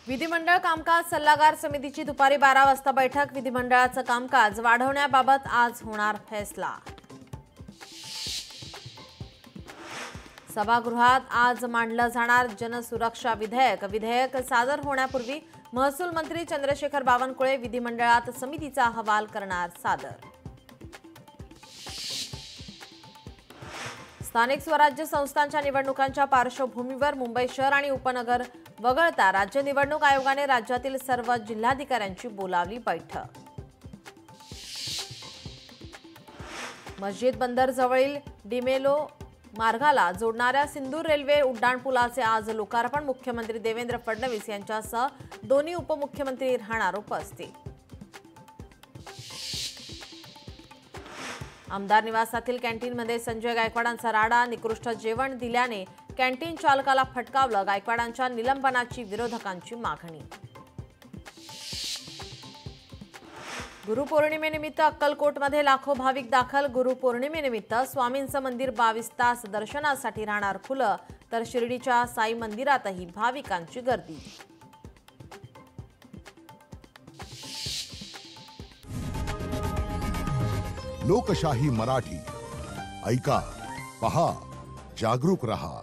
विधिमंडळ कामकाज सल्लागार समितीची दुपारी 12 वाजता बैठक। विधिमंडळाचं कामकाज वाढवण्याबाबत आज होणार फैसला। सभागृहात आज मांडलं जाणार जनसुरक्षा विधेयक। विधेयक सादर होण्यापूर्वी महसूल मंत्री चंद्रशेखर बावनकुळे विधिमंडळात समितीचा अहवाल करणार सादर। स्थानिक स्वराज्य संस्थांच्या निवडणुकांच्या पार्श्वभूमीवर मुंबई शहर आणि उपनगर वगळता राज्य निवडणूक आयोगाने राज्यातील सर्व जिल्हाधिकाऱ्यांची बोलावली बैठक। मस्जिद बंदर जवळील डिमेलो मार्गाला जोडणाऱ्या सिंदूर रेल्वे उड्डाणपुलाचे आज लोकार्पण। मुख्यमंत्री देवेंद्र फडणवीस यांच्यासह दोन्ही उपमुख्यमंत्री राहणार उपस्थित। आमदार निवासातील कॅन्टीनमध्ये संजय गायकवाडांचा राडा। निकृष्ट जेवण दिल्याने कॅन्टीन चालकाला फटकावलं। गायकवाडांच्या निलंबनाची विरोधकांची मागणी। गुरुपौर्णिमेनिमित्त अक्कलकोटमध्ये लाखो भाविक दाखल। गुरुपौर्णिमेनिमित्त स्वामींचं मंदिर 22 तास दर्शनासाठी राहणार खुलं, तर शिर्डीच्या साई मंदिरातही भाविकांची गर्दी। लोकशाही मराठी ऐका, पहा, जागरूक रहा।